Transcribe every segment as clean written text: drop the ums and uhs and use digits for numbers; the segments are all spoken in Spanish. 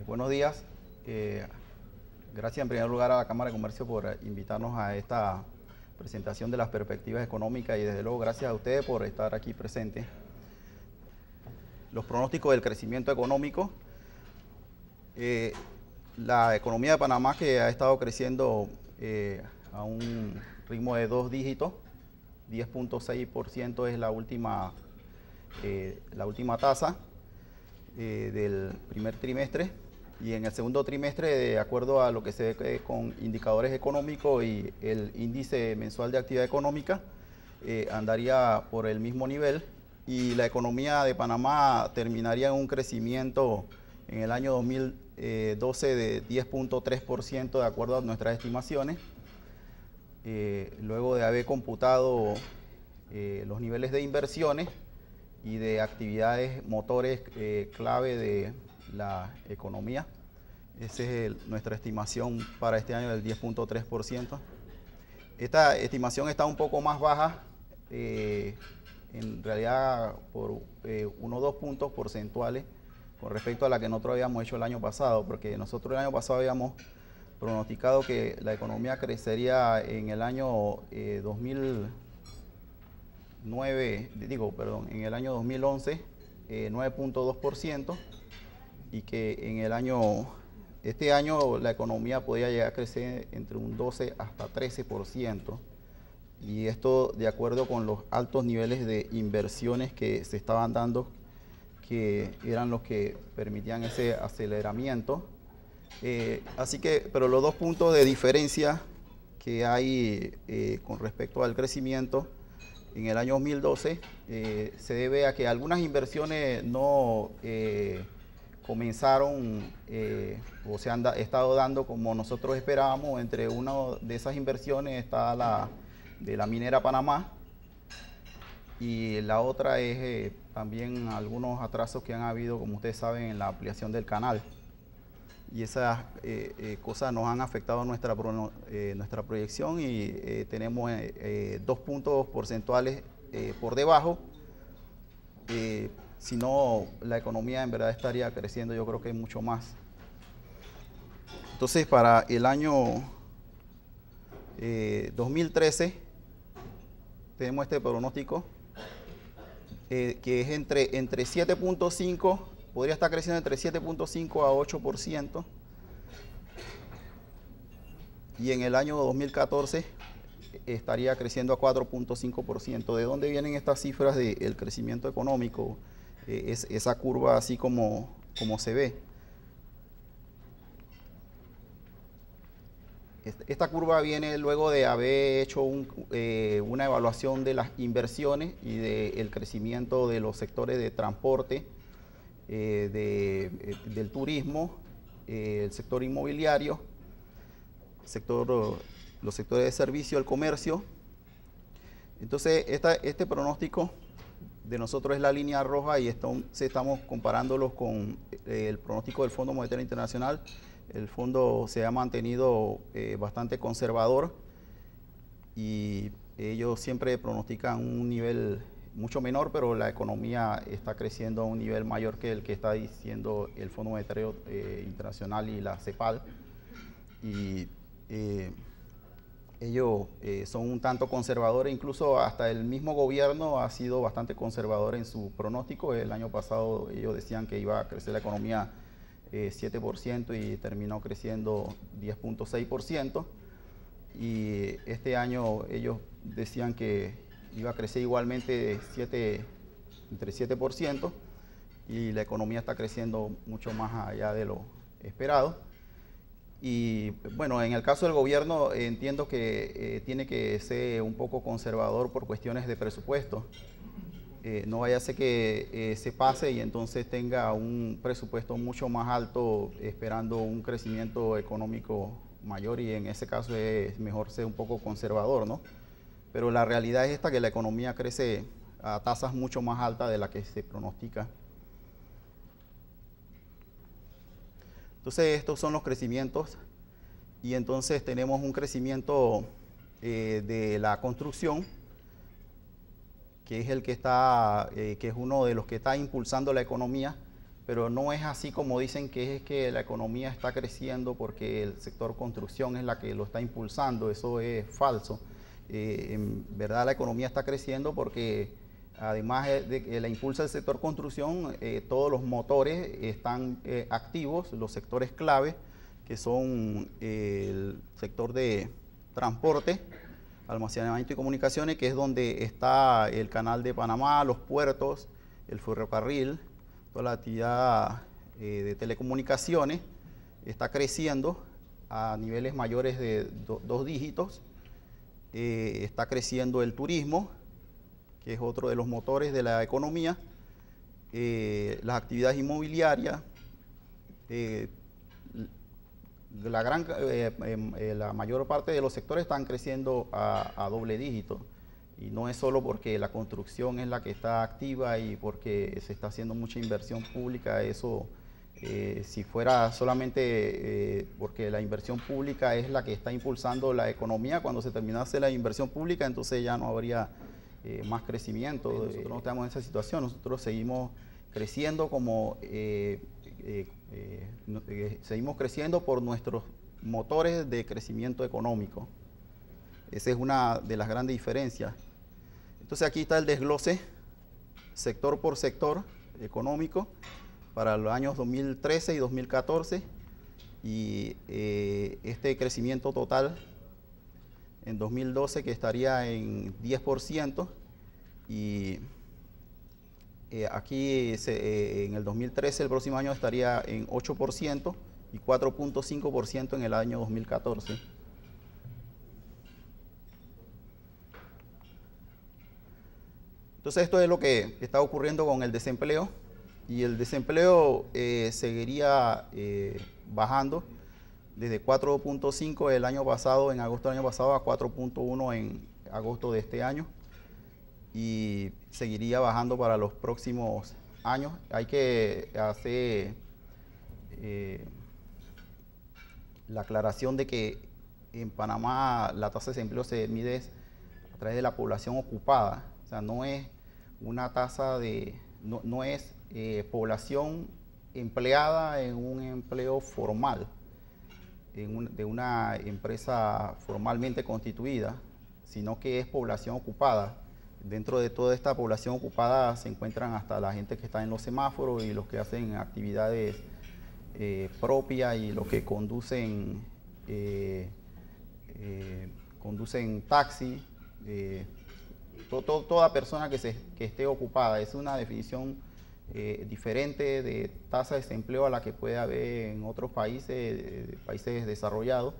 Buenos días. Gracias en primer lugar a la Cámara de Comercio por invitarnos a esta presentación de las perspectivas económicas y desde luego gracias a ustedes por estar aquí presentes. Los pronósticos del crecimiento económico. La economía de Panamá, que ha estado creciendo a un ritmo de 2 dígitos, 10.6% es la última tasa del primer trimestre, y en el segundo trimestre, de acuerdo a lo que se ve con indicadores económicos y el índice mensual de actividad económica, andaría por el mismo nivel, y la economía de Panamá terminaría en un crecimiento en el año 2012 de 10.3% de acuerdo a nuestras estimaciones, luego de haber computado los niveles de inversiones y de actividades motores clave de la economía. Esa es nuestra estimación para este año del 10.3%. Esta estimación está un poco más baja, en realidad por 1 o 2 puntos porcentuales con respecto a la que nosotros habíamos hecho el año pasado, porque nosotros el año pasado habíamos pronosticado que la economía crecería en el año 2011, 9.2%, y que en este año la economía podía llegar a crecer entre un 12 hasta 13%, y esto de acuerdo con los altos niveles de inversiones que se estaban dando, que eran los que permitían ese aceleramiento. Pero los 2 puntos de diferencia que hay con respecto al crecimiento en el año 2012 se debe a que algunas inversiones no comenzaron o se han estado dando como nosotros esperábamos. Entre una de esas inversiones está la de la minera Panamá, y la otra es también algunos atrasos que han habido, como ustedes saben, en la ampliación del canal. Y esas cosas nos han afectado nuestra proyección, y tenemos 2 puntos porcentuales por debajo. Si no, la economía en verdad estaría creciendo, yo creo que mucho más. Entonces, para el año 2013 tenemos este pronóstico que es entre 7.5%. Podría estar creciendo entre 7.5 a 8%. Y en el año 2014 estaría creciendo a 4.5%. ¿De dónde vienen estas cifras del crecimiento económico? Es esa curva así como se ve. Esta curva viene luego de haber hecho una evaluación de las inversiones y del crecimiento de los sectores de transporte, del turismo, el sector inmobiliario, los sectores de servicio, el comercio. Entonces, este pronóstico de nosotros es la línea roja, y estamos comparándolos con el pronóstico del Fondo Monetario Internacional. El fondo se ha mantenido bastante conservador, y ellos siempre pronostican un nivel mucho menor, pero la economía está creciendo a un nivel mayor que el que está diciendo el Fondo Monetario Internacional y la CEPAL. Y ellos son un tanto conservadores, incluso hasta el mismo gobierno ha sido bastante conservador en su pronóstico. El año pasado ellos decían que iba a crecer la economía 7% y terminó creciendo 10.6%, y este año ellos decían que iba a crecer igualmente entre 7%, y la economía está creciendo mucho más allá de lo esperado. Y bueno, en el caso del gobierno entiendo que tiene que ser un poco conservador por cuestiones de presupuesto. No vaya a ser que se pase y entonces tenga un presupuesto mucho más alto esperando un crecimiento económico mayor, y en ese caso es mejor ser un poco conservador, ¿no? Pero la realidad es esta, que la economía crece a tasas mucho más altas de las que se pronostica. Entonces, estos son los crecimientos, y entonces tenemos un crecimiento de la construcción, que es el que está, que es uno de los que está impulsando la economía, pero no es así como dicen que es que la economía está creciendo porque el sector construcción es la que lo está impulsando. Eso es falso. En verdad la economía está creciendo porque además de que la impulsa el sector construcción, todos los motores están activos, los sectores clave, que son el sector de transporte, almacenamiento y comunicaciones, que es donde está el canal de Panamá, los puertos, el ferrocarril, toda la actividad de telecomunicaciones está creciendo a niveles mayores de 2 dígitos. Está creciendo el turismo, que es otro de los motores de la economía, las actividades inmobiliarias, la mayor parte de los sectores están creciendo a doble dígito. Y no es solo porque la construcción es la que está activa y porque se está haciendo mucha inversión pública. Eso, si fuera solamente porque la inversión pública es la que está impulsando la economía, cuando se terminase la inversión pública, entonces ya no habría más crecimiento. Nosotros no estamos en esa situación, nosotros seguimos creciendo seguimos creciendo por nuestros motores de crecimiento económico. Esa es una de las grandes diferencias. Entonces aquí está el desglose sector por sector económico para los años 2013 y 2014 y este crecimiento total en 2012 que estaría en 10% y aquí en el 2013, el próximo año, estaría en 8% y 4.5% en el año 2014. Entonces esto es lo que está ocurriendo con el desempleo y el desempleo seguiría bajando desde 4.5 el año pasado, en agosto del año pasado, a 4.1 en agosto de este año y seguiría bajando para los próximos años. Hay que hacer la aclaración de que en Panamá la tasa de desempleo se mide a través de la población ocupada, o sea, no es una tasa de, no es población empleada en un empleo formal, de una empresa formalmente constituida, sino que es población ocupada. Dentro de toda esta población ocupada se encuentran hasta la gente que está en los semáforos y los que hacen actividades propias y los que conducen taxi, toda persona que esté ocupada. Es una definición diferente de tasa de desempleo a la que puede haber en otros países, países desarrollados.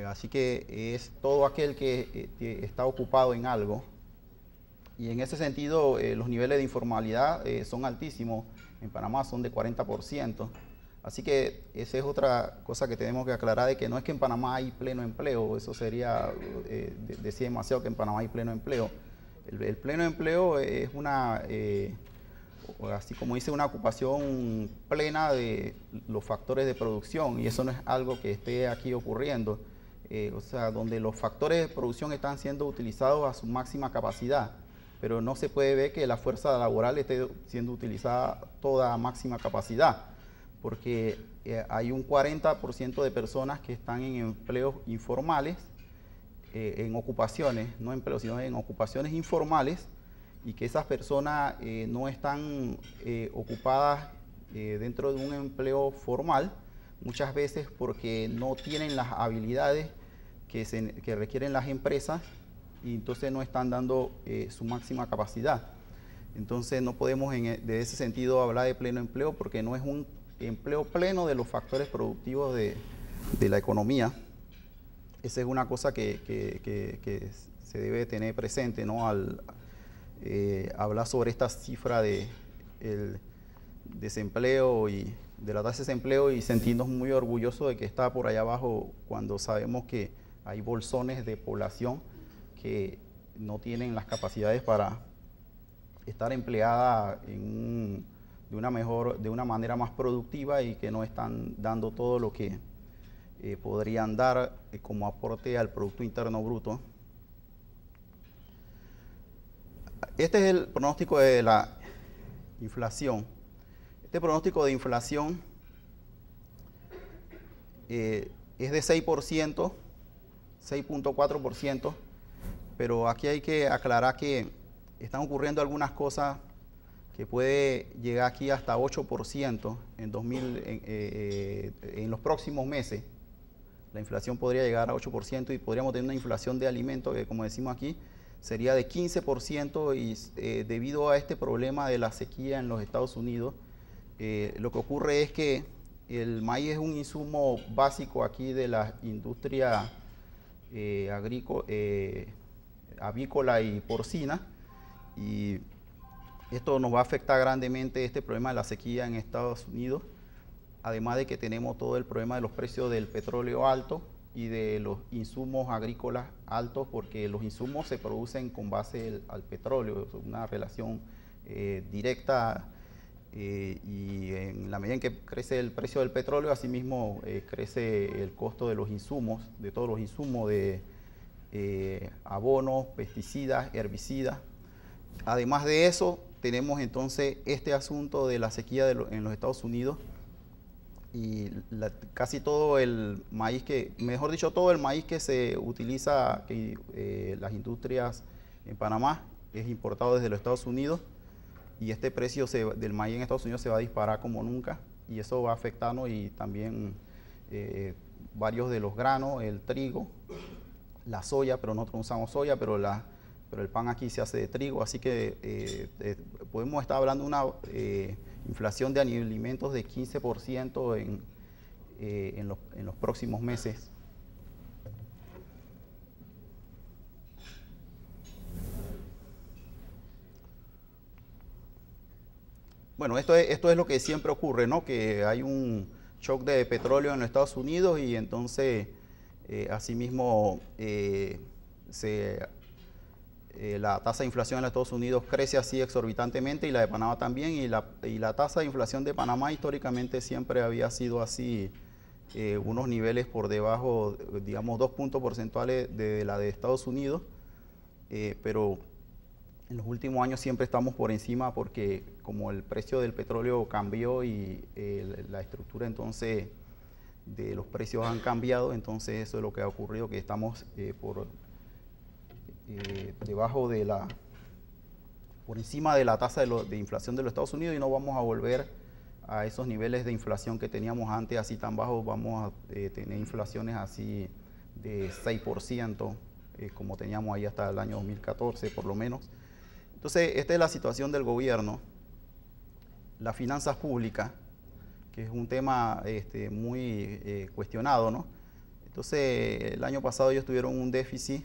Así que es todo aquel que está ocupado en algo. Y en ese sentido, los niveles de informalidad son altísimos. En Panamá son de 40%. Así que esa es otra cosa que tenemos que aclarar, de que no es que en Panamá hay pleno empleo. Eso sería decir demasiado, que en Panamá hay pleno empleo. El pleno empleo es una, así como dice, una ocupación plena de los factores de producción. Y eso no es algo que esté aquí ocurriendo. O sea, donde los factores de producción están siendo utilizados a su máxima capacidad, pero no se puede ver que la fuerza laboral esté siendo utilizada toda a máxima capacidad, porque hay un 40% de personas que están en empleos informales, en ocupaciones, no empleos, sino en ocupaciones informales, y que esas personas no están ocupadas dentro de un empleo formal, muchas veces porque no tienen las habilidades que requieren las empresas, y entonces no están dando su máxima capacidad. Entonces no podemos de ese sentido hablar de pleno empleo, porque no es un empleo pleno de los factores productivos de la economía. Esa es una cosa que se debe tener presente, ¿no? Al hablar sobre esta cifra de el desempleo y de la tasa de desempleo, y sentirnos muy orgullosos de que está por allá abajo, cuando sabemos que hay bolsones de población que no tienen las capacidades para estar empleada de una manera más productiva, y que no están dando todo lo que podrían dar como aporte al Producto Interno Bruto. Este es el pronóstico de la inflación. Este pronóstico de inflación es de 6%, 6.4%, pero aquí hay que aclarar que están ocurriendo algunas cosas que puede llegar aquí hasta 8% en los próximos meses. La inflación podría llegar a 8% y podríamos tener una inflación de alimentos que, como decimos aquí, sería de 15% y debido a este problema de la sequía en los Estados Unidos, lo que ocurre es que el maíz es un insumo básico aquí de la industria avícola y porcina, y esto nos va a afectar grandemente este problema de la sequía en Estados Unidos, además de que tenemos todo el problema de los precios del petróleo alto y de los insumos agrícolas altos, porque los insumos se producen con base al petróleo, es una relación directa, y en la medida en que crece el precio del petróleo, asimismo crece el costo de los insumos, de todos los insumos de abonos, pesticidas, herbicidas. Además de eso, tenemos entonces este asunto de la sequía en los Estados Unidos, y casi todo el maíz todo el maíz que se utiliza, las industrias en Panamá, es importado desde los Estados Unidos, y este precio del maíz en Estados Unidos se va a disparar como nunca, y eso va a afectarnos, y también varios de los granos, el trigo, la soya, pero nosotros usamos soya, pero el pan aquí se hace de trigo, así que podemos estar hablando de una inflación de alimentos de 15% en los próximos meses. Bueno, esto es lo que siempre ocurre, ¿no? Que hay un shock de petróleo en los Estados Unidos, y entonces asimismo la tasa de inflación en los Estados Unidos crece así exorbitantemente, y la de Panamá también, y la tasa de inflación de Panamá históricamente siempre había sido así, unos niveles por debajo, digamos 2 puntos porcentuales de la de Estados Unidos, pero en los últimos años siempre estamos por encima, porque como el precio del petróleo cambió y la estructura entonces de los precios han cambiado, entonces eso es lo que ha ocurrido, que estamos debajo por encima de la tasa de inflación de los Estados Unidos, y no vamos a volver a esos niveles de inflación que teníamos antes así tan bajos. Vamos a tener inflaciones así de 6%, como teníamos ahí hasta el año 2014 por lo menos. Entonces, esta es la situación del gobierno. Las finanzas públicas, que es un tema muy cuestionado, ¿no? Entonces, el año pasado ellos tuvieron un déficit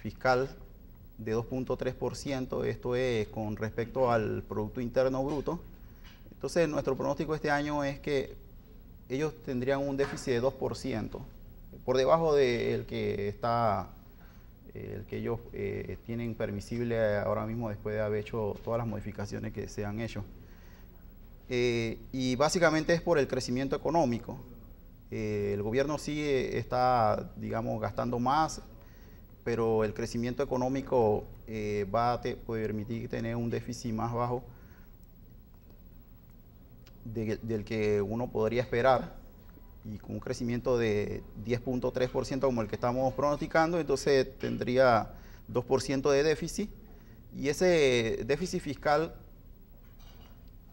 fiscal de 2.3%, esto es con respecto al Producto Interno Bruto. Entonces, nuestro pronóstico este año es que ellos tendrían un déficit de 2%, por debajo del que ellos tienen permisible ahora mismo, después de haber hecho todas las modificaciones que se han hecho. Y básicamente es por el crecimiento económico. El gobierno sí está, digamos, gastando más, pero el crecimiento económico va a permitir tener un déficit más bajo del que uno podría esperar, y con un crecimiento de 10.3% como el que estamos pronosticando, entonces tendría 2% de déficit, y ese déficit fiscal,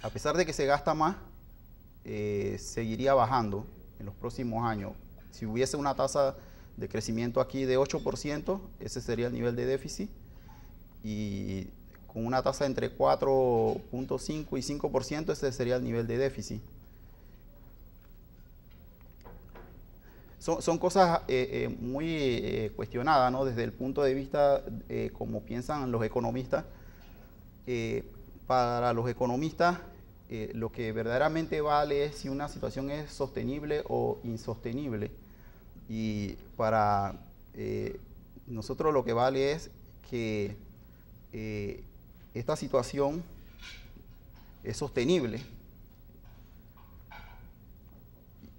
a pesar de que se gasta más, seguiría bajando en los próximos años. Si hubiese una tasa de crecimiento aquí de 8%, ese sería el nivel de déficit, y con una tasa entre 4.5 y 5%, ese sería el nivel de déficit. Son cosas muy cuestionadas, ¿no? Desde el punto de vista como piensan los economistas. Para los economistas, lo que verdaderamente vale es si una situación es sostenible o insostenible. Y para nosotros lo que vale es que esta situación es sostenible,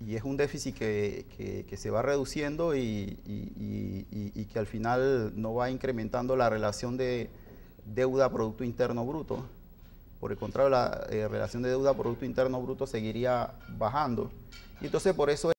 y es un déficit que se va reduciendo, y que al final no va incrementando la relación de deuda-Producto Interno Bruto. Por el contrario, la relación de deuda Producto Interno Bruto seguiría bajando. Y entonces por eso